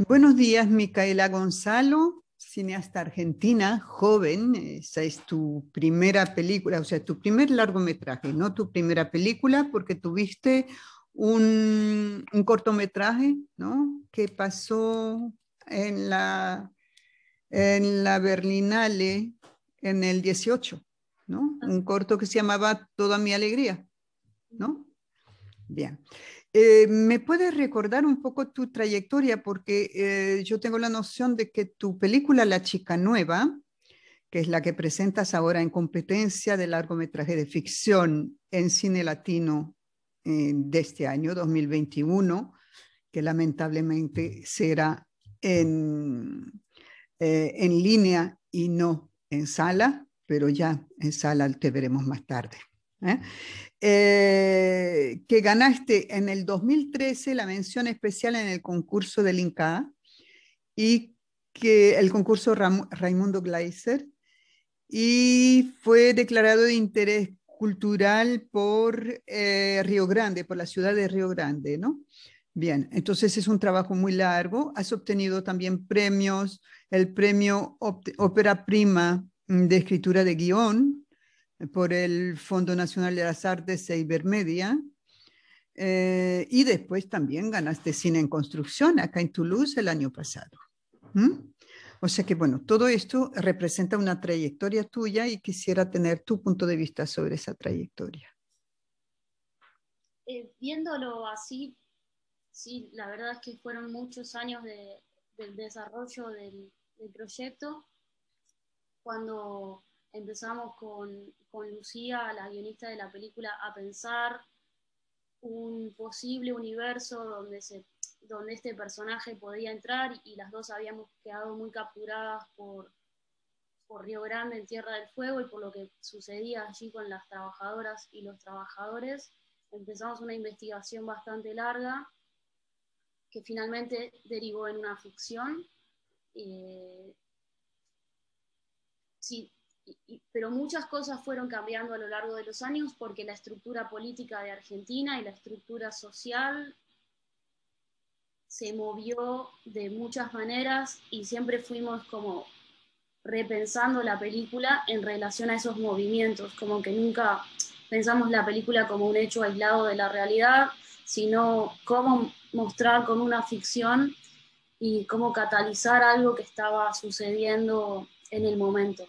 Buenos días, Micaela Gonzalo, cineasta argentina, joven. Esa es tu primera película, o sea, tu primer largometraje, no tu primera película, porque tuviste un cortometraje, ¿no? Que pasó en la Berlinale en el 18, ¿no? Un corto que se llamaba Toda mi alegría, ¿no? Bien. ¿Me puedes recordar un poco tu trayectoria? Porque yo tengo la noción de que tu película La Chica Nueva, que es la que presentas ahora en competencia de largometraje de ficción en cine latino de este año, 2021, que lamentablemente será en línea y no en sala, pero ya en sala te veremos más tarde. ¿Eh? Que ganaste en el 2013 la mención especial en el concurso del INCA y que el concurso Raimundo Gleiser y fue declarado de interés cultural por Río Grande, por la ciudad de Río Grande, ¿no? Bien, entonces es un trabajo muy largo. Has obtenido también premios, el premio Ópera Prima de escritura de guión por el Fondo Nacional de las Artes e Ibermedia. Y después también ganaste cine en construcción acá en Toulouse el año pasado. ¿Mm? O sea que, bueno, todo esto representa una trayectoria tuya y quisiera tener tu punto de vista sobre esa trayectoria. Viéndolo así, sí, la verdad es que fueron muchos años del desarrollo del proyecto. Cuando empezamos con Lucía, la guionista de la película, a pensar un posible universo donde este personaje podía entrar, y las dos habíamos quedado muy capturadas por Río Grande en Tierra del Fuego y por lo que sucedía allí con las trabajadoras y los trabajadores. Empezamos una investigación bastante larga que finalmente derivó en una ficción. Eh, sí, pero muchas cosas fueron cambiando a lo largo de los años porque la estructura política de Argentina y la estructura social se movió de muchas maneras y siempre fuimos como repensando la película en relación a esos movimientos, como que nunca pensamos la película como un hecho aislado de la realidad, sino cómo mostrar con una ficción y cómo catalizar algo que estaba sucediendo en el momento.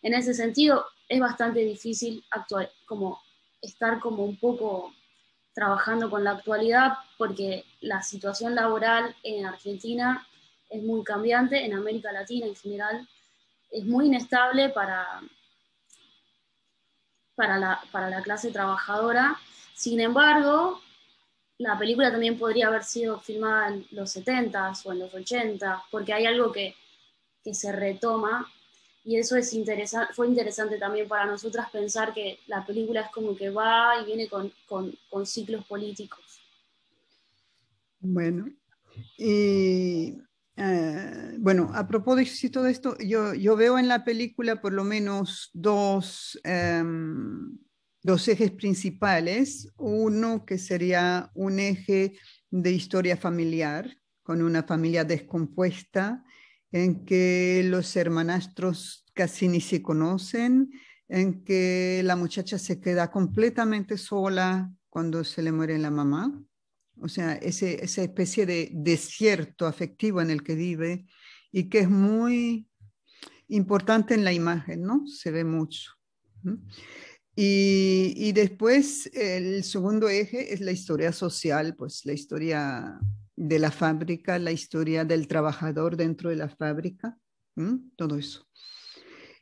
En ese sentido, es bastante difícil actuar, como estar como un poco trabajando con la actualidad, porque la situación laboral en Argentina es muy cambiante, en América Latina en general, es muy inestable para la clase trabajadora. Sin embargo, la película también podría haber sido filmada en los 70s o en los 80s, porque hay algo que se retoma, y eso es fue interesante también para nosotras pensar que la película es como que va y viene con ciclos políticos. Bueno, y bueno, a propósito de esto, yo veo en la película por lo menos dos ejes principales. Uno que sería un eje de historia familiar, con una familia descompuesta, en que los hermanastros casi ni se conocen, en que la muchacha se queda completamente sola cuando se le muere la mamá, o sea, esa especie de desierto afectivo en el que vive y que es muy importante en la imagen, ¿no? Se ve mucho. ¿No? Y después el segundo eje es la historia social, pues la historia de la fábrica, la historia del trabajador dentro de la fábrica, ¿no? Todo eso.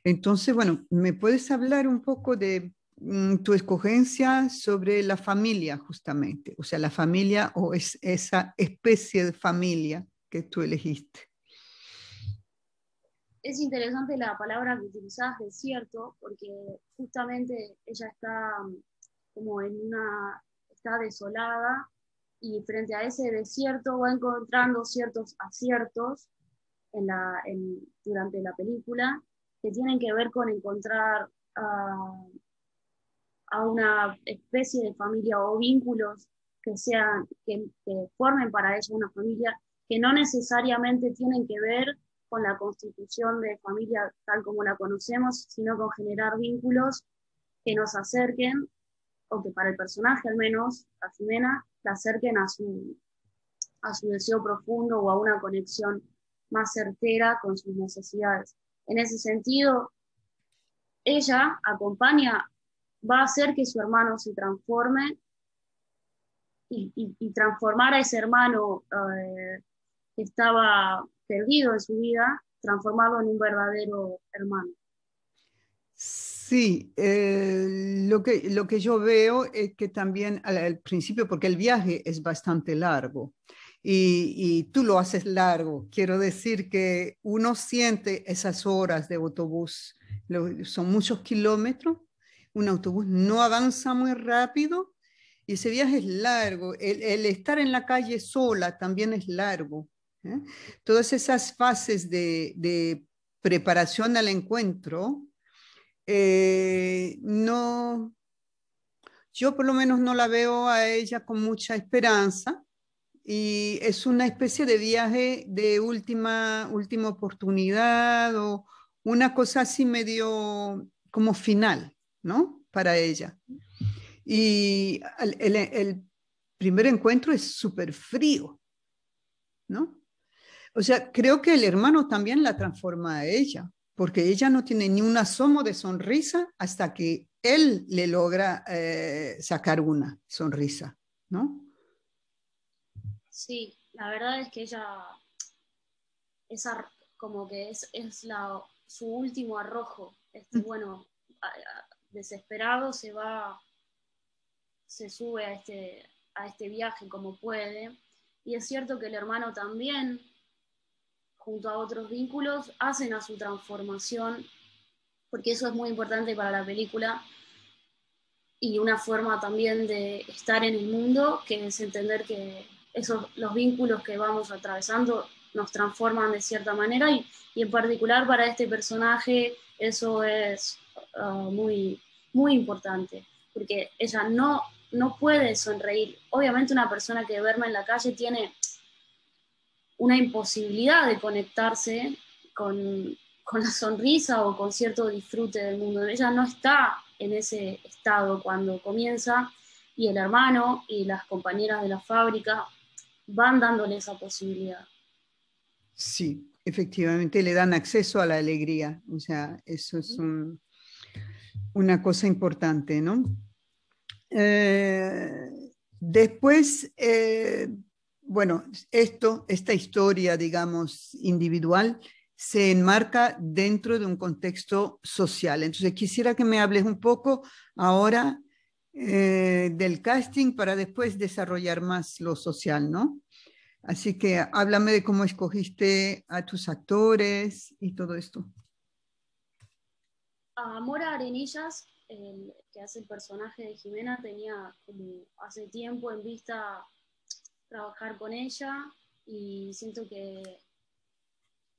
Entonces, bueno, ¿me puedes hablar un poco de tu escogencia sobre la familia, justamente? O sea, la familia o esa especie de familia que tú elegiste. Es interesante la palabra que utilizás, desierto, porque justamente ella está como está desolada, y frente a ese desierto va encontrando ciertos aciertos durante la película, que tienen que ver con encontrar a una especie de familia o vínculos que formen para ella una familia, que no necesariamente tienen que ver con la constitución de familia tal como la conocemos, sino con generar vínculos que nos acerquen, o que para el personaje al menos, a Jimena, la acerquen a su deseo profundo o a una conexión más certera con sus necesidades. En ese sentido, ella acompaña, va a hacer que su hermano se transforme y transformar a ese hermano que estaba perdido en su vida, transformarlo en un verdadero hermano. Sí, lo que yo veo es que también al principio, porque el viaje es bastante largo y tú lo haces largo, quiero decir que uno siente esas horas de autobús, son muchos kilómetros, un autobús no avanza muy rápido y ese viaje es largo, el estar en la calle sola también es largo. ¿Eh? Todas esas fases de preparación al encuentro no, yo por lo menos no la veo a ella con mucha esperanza y es una especie de viaje de última oportunidad o una cosa así medio como final, ¿no? Para ella. Y el primer encuentro es súper frío, ¿no? O sea, creo que el hermano también la transforma a ella, porque ella no tiene ni un asomo de sonrisa hasta que él le logra sacar una sonrisa, ¿no? Sí, la verdad es que ella es como que es su último arrojo. Bueno, desesperado se sube a este viaje como puede. Y es cierto que el hermano también, junto a otros vínculos, hacen a su transformación, porque eso es muy importante para la película, y una forma también de estar en el mundo, que es entender que los vínculos que vamos atravesando nos transforman de cierta manera, y en particular para este personaje eso es muy, muy importante, porque ella no puede sonreír. Obviamente una persona que duerme en la calle tiene una imposibilidad de conectarse con la sonrisa o con cierto disfrute del mundo. Ella no está en ese estado cuando comienza, y el hermano y las compañeras de la fábrica van dándole esa posibilidad. Sí, efectivamente le dan acceso a la alegría, o sea, eso es una cosa importante, ¿no? Eh, después, bueno, esta historia, digamos, individual, se enmarca dentro de un contexto social. Entonces, quisiera que me hables un poco ahora del casting para después desarrollar más lo social, ¿no? Así que háblame de cómo escogiste a tus actores y todo esto. A Mora Arenillas, el que hace el personaje de Jimena, tenía como hace tiempo en vista trabajar con ella, y siento que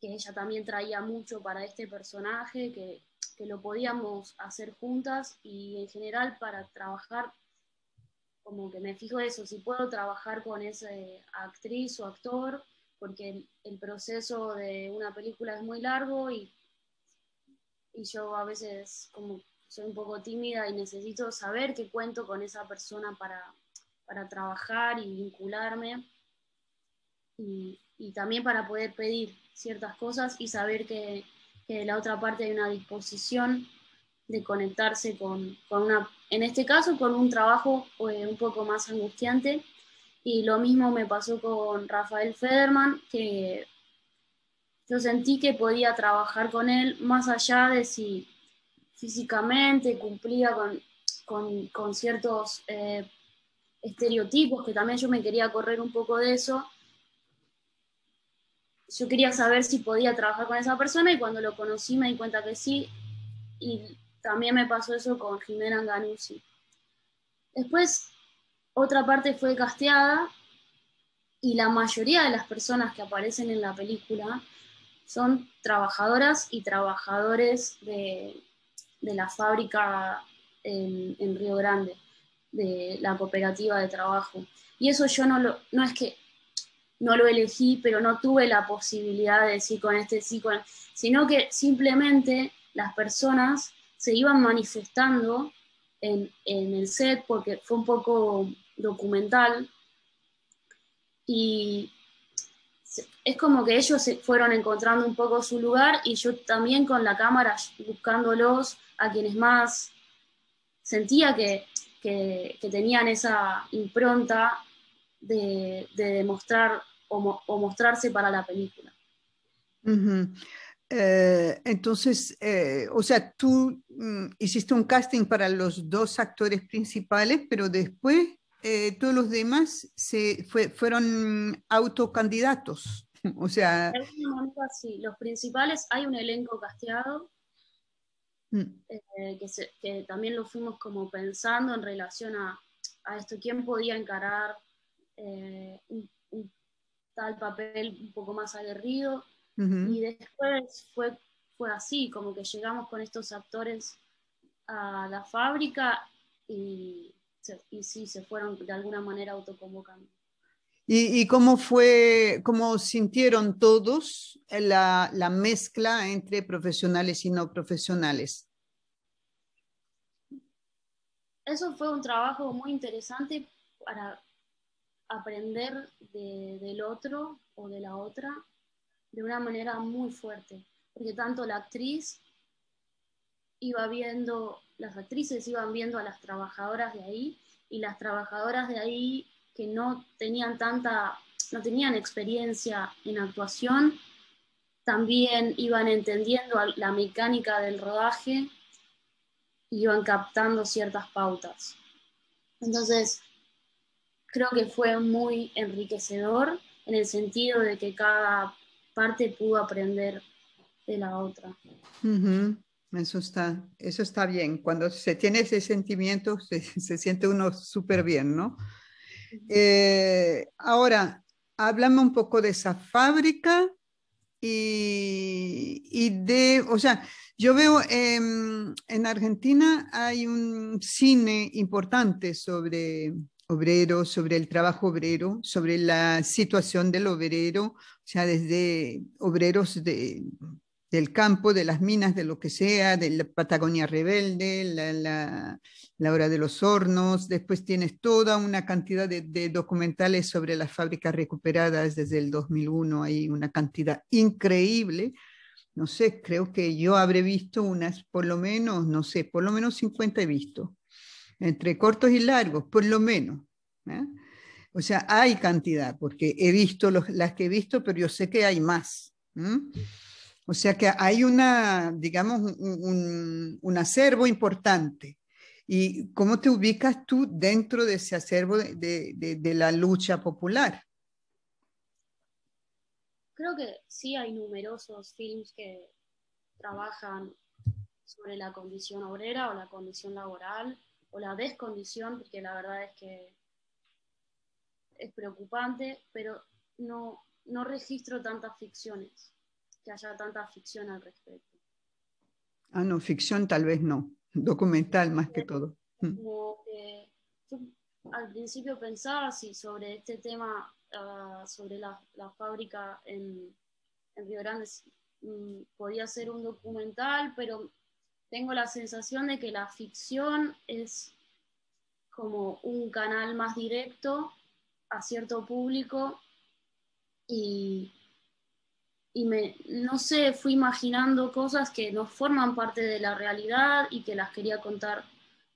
ella también traía mucho para este personaje, que lo podíamos hacer juntas, y en general para trabajar, como que me fijo eso, si puedo trabajar con esa actriz o actor, porque el proceso de una película es muy largo, y yo a veces como soy un poco tímida y necesito saber que cuento con esa persona para trabajar y vincularme, y también para poder pedir ciertas cosas y saber que de la otra parte hay una disposición de conectarse con en este caso, con un trabajo un poco más angustiante. Y lo mismo me pasó con Rafael Federman, que yo sentí que podía trabajar con él más allá de si físicamente cumplía con ciertos estereotipos, que también yo me quería correr un poco de eso. Yo quería saber si podía trabajar con esa persona, y cuando lo conocí me di cuenta que sí, y también me pasó eso con Jimena Nganussi. Después, otra parte fue casteada, y la mayoría de las personas que aparecen en la película son trabajadoras y trabajadores de la fábrica en Río Grande, de la cooperativa de trabajo. Y eso yo no es que no lo elegí, pero no tuve la posibilidad de decir con este sí, sino que simplemente las personas se iban manifestando en el set, porque fue un poco documental, y es como que ellos se fueron encontrando un poco su lugar, y yo también con la cámara buscándolos a quienes más sentía que tenían esa impronta de demostrar o mostrarse para la película. Ujú. Entonces, o sea, tú hiciste un casting para los dos actores principales, pero después todos los demás fueron autocandidatos. O sea, De alguna manera, sí, los principales, hay un elenco casteado, mm, que también lo fuimos como pensando en relación a esto, quién podía encarar un tal papel un poco más aguerrido, ujú. y después fue así, como que llegamos con estos actores a la fábrica y sí, se fueron de alguna manera autoconvocando. ¿Y cómo fue, cómo sintieron todos la mezcla entre profesionales y no profesionales? Eso fue un trabajo muy interesante para aprender del otro o de la otra de una manera muy fuerte, porque tanto la actriz iba viendo, las actrices iban viendo a las trabajadoras de ahí, y las trabajadoras de ahí que no tenían experiencia en actuación, también iban entendiendo la mecánica del rodaje y iban captando ciertas pautas. Entonces, creo que fue muy enriquecedor en el sentido de que cada parte pudo aprender de la otra. Ujú. Eso está bien. Cuando se tiene ese sentimiento, se siente uno súper bien, ¿no? Ahora, háblame un poco de esa fábrica o sea, yo veo en Argentina hay un cine importante sobre obreros, sobre el trabajo obrero, sobre la situación del obrero, o sea, desde obreros del campo, de las minas, de lo que sea, de la Patagonia Rebelde, la Hora de los Hornos. Después tienes toda una cantidad de documentales sobre las fábricas recuperadas desde el 2001. Hay una cantidad increíble. No sé, creo que yo habré visto unas, por lo menos, no sé, por lo menos 50 he visto, entre cortos y largos, por lo menos. ¿Eh? O sea, hay cantidad, porque he visto las que he visto, pero yo sé que hay más. ¿Mm? O sea que hay una, digamos, un acervo importante. ¿Y cómo te ubicas tú dentro de ese acervo de la lucha popular? Creo que sí hay numerosos films que trabajan sobre la condición obrera o la condición laboral o la descondición, porque la verdad es que es preocupante, pero no registro tantas ficciones, que haya tanta ficción al respecto. Ah, no, ficción tal vez no, documental más que todo. Mm. Como que yo al principio pensaba si sobre este tema, sobre la fábrica en Río Grande, podía ser un documental, pero tengo la sensación de que la ficción es como un canal más directo a cierto público, y, no sé, fui imaginando cosas que no forman parte de la realidad y que las quería contar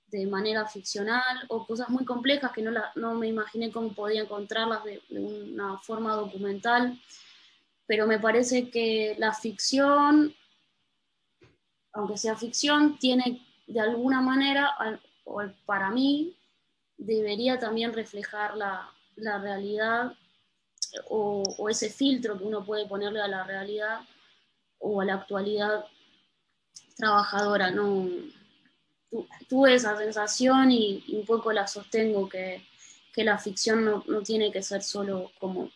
de manera ficcional, o cosas muy complejas que no me imaginé cómo podía encontrarlas de una forma documental, pero me parece que la ficción, aunque sea ficción, tiene de alguna manera, o para mí, debería también reflejar la realidad, o ese filtro que uno puede ponerle a la realidad o a la actualidad trabajadora. No, tuve esa sensación y un poco la sostengo, que la ficción no tiene que ser solo como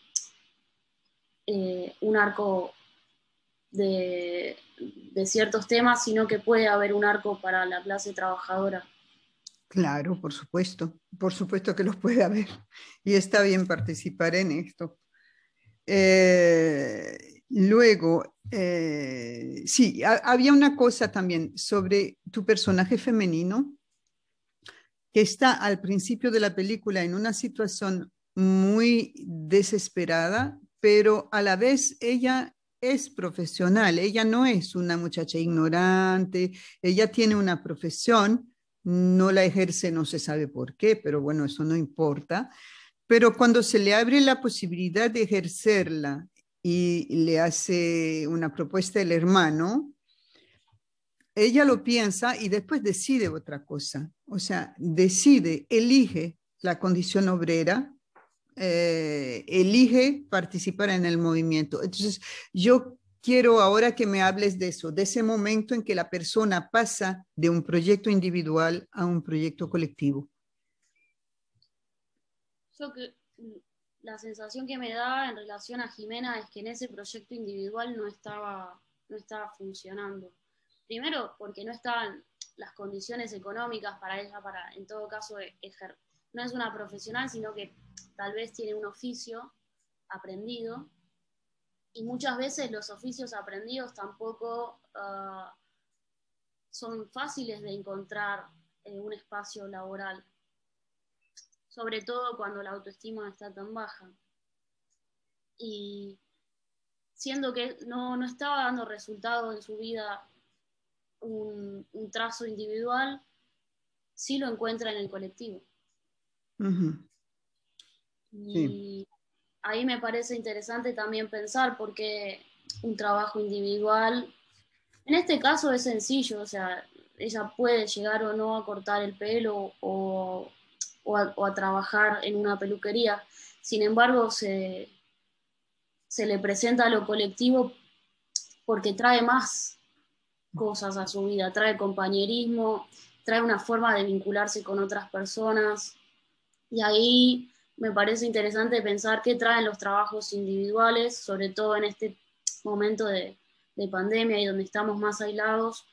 un arco de ciertos temas, sino que puede haber un arco para la clase trabajadora. Claro, por supuesto que los puede haber. Y está bien participar en esto. Luego, sí, había una cosa también sobre tu personaje femenino que está al principio de la película en una situación muy desesperada, pero a la vez ella es profesional, ella no es una muchacha ignorante, ella tiene una profesión, no la ejerce, no se sabe por qué, pero bueno, eso no importa. Pero cuando se le abre la posibilidad de ejercerla y le hace una propuesta el hermano, ella lo piensa y después decide otra cosa. O sea, decide, elige la condición obrera, elige participar en el movimiento. Entonces, yo quiero ahora que me hables de eso, de ese momento en que la persona pasa de un proyecto individual a un proyecto colectivo. Yo que la sensación que me da en relación a Jimena es que en ese proyecto individual no estaba funcionando. Primero, porque no estaban las condiciones económicas para ella, para, en todo caso, no es una profesional, sino que tal vez tiene un oficio aprendido, y muchas veces los oficios aprendidos tampoco son fáciles de encontrar un espacio laboral, sobre todo cuando la autoestima está tan baja. Y siendo que no estaba dando resultado en su vida un trazo individual, sí lo encuentra en el colectivo. Uh-huh. Y sí, ahí me parece interesante también pensar por qué un trabajo individual, en este caso es sencillo, o sea, ella puede llegar o no a cortar el pelo o a trabajar en una peluquería. Sin embargo, se le presenta a lo colectivo porque trae más cosas a su vida, trae compañerismo, trae una forma de vincularse con otras personas, y ahí me parece interesante pensar qué traen los trabajos individuales, sobre todo en este momento de pandemia y donde estamos más aislados,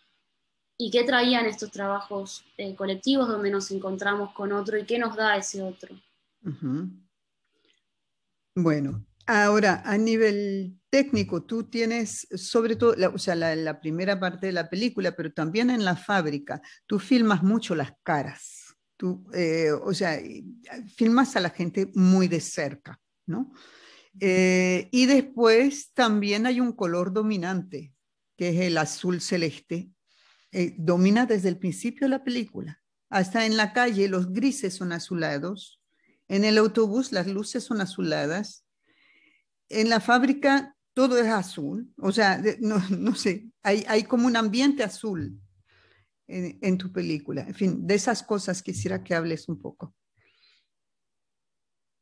y qué traían estos trabajos colectivos donde nos encontramos con otro y qué nos da ese otro. Uh-huh. Bueno, ahora a nivel técnico, tú tienes sobre todo, o sea, la primera parte de la película, pero también en la fábrica, tú filmas mucho las caras. Tú, o sea, filmas a la gente muy de cerca, ¿no? Y después también hay un color dominante, que es el azul celeste. Domina desde el principio de la película. Hasta en la calle los grises son azulados. En el autobús las luces son azuladas. En la fábrica todo es azul. O sea, no sé, hay como un ambiente azul en tu película. En fin, de esas cosas quisiera que hables un poco.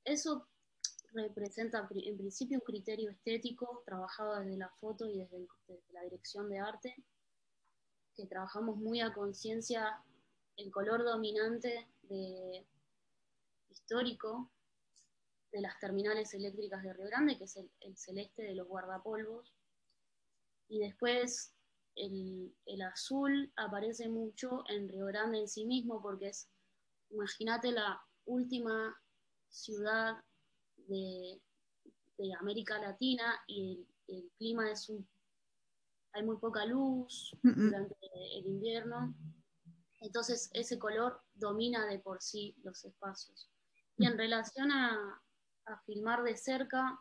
Eso representa en principio un criterio estético trabajado desde la foto y desde la dirección de arte, que trabajamos muy a conciencia el color dominante histórico de las terminales eléctricas de Río Grande, que es el celeste de los guardapolvos, y después el azul aparece mucho en Río Grande en sí mismo, porque imagínate la última ciudad de América Latina, y el clima hay muy poca luz durante el invierno, entonces ese color domina de por sí los espacios. Y en relación a filmar de cerca,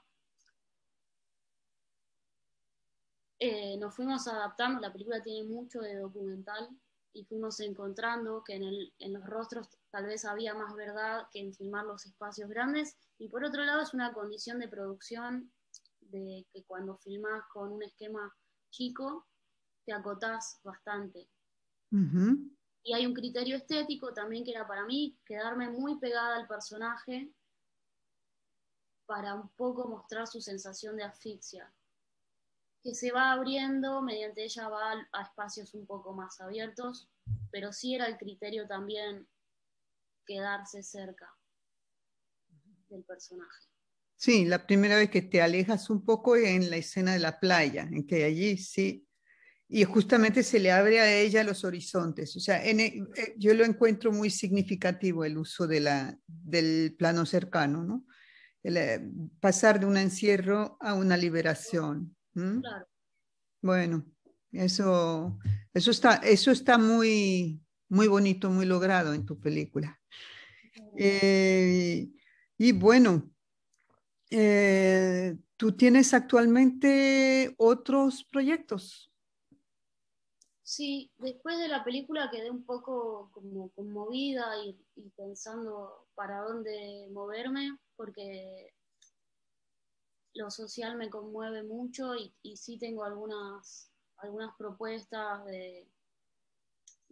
nos fuimos adaptando, la película tiene mucho de documental, y fuimos encontrando que en los rostros tal vez había más verdad que en filmar los espacios grandes, y por otro lado es una condición de producción de que cuando filmás con un esquema chico, te acotás bastante. Uh-huh. Y hay un criterio estético también que era para mí quedarme muy pegada al personaje para un poco mostrar su sensación de asfixia, que se va abriendo mediante ella va a espacios un poco más abiertos, pero sí era el criterio también quedarse cerca del personaje. Sí, la primera vez que te alejas un poco en la escena de la playa, en que allí sí, y justamente se le abre a ella los horizontes. O sea, yo lo encuentro muy significativo el uso del plano cercano, ¿no? pasar de un encierro a una liberación. ¿Mm? Claro. Bueno, eso está muy, muy bonito, muy logrado en tu película. Eh, y bueno, ¿tú tienes actualmente otros proyectos? Sí, después de la película quedé un poco como conmovida y pensando para dónde moverme, porque lo social me conmueve mucho y sí tengo algunas propuestas de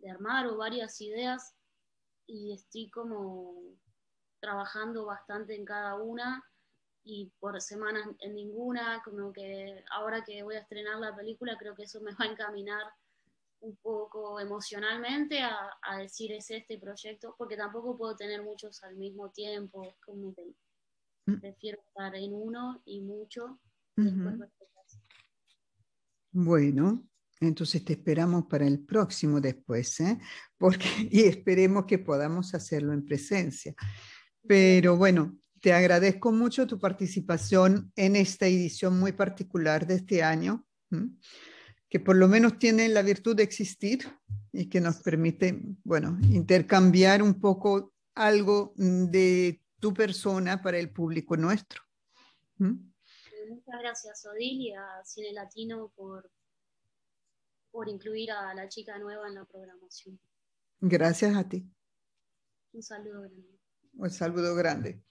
armar o varias ideas y estoy como trabajando bastante en cada una y por semanas en ninguna, como que ahora que voy a estrenar la película creo que eso me va a encaminar un poco emocionalmente a decir es este proyecto, porque tampoco puedo tener muchos al mismo tiempo, como que Mm, prefiero estar en uno y mucho y después ujú. ver qué pasa. Bueno, entonces te esperamos para el próximo después, ¿eh? Porque, y esperemos que podamos hacerlo en presencia. Pero bueno, te agradezco mucho tu participación en esta edición muy particular de este año, ¿m? Que por lo menos tiene la virtud de existir y que nos permite, bueno, intercambiar un poco algo de tu persona para el público nuestro. ¿M? Muchas gracias, Odil, y a Cine Latino por incluir a la chica nueva en la programación. Gracias a ti. Un saludo grande. Un saludo grande.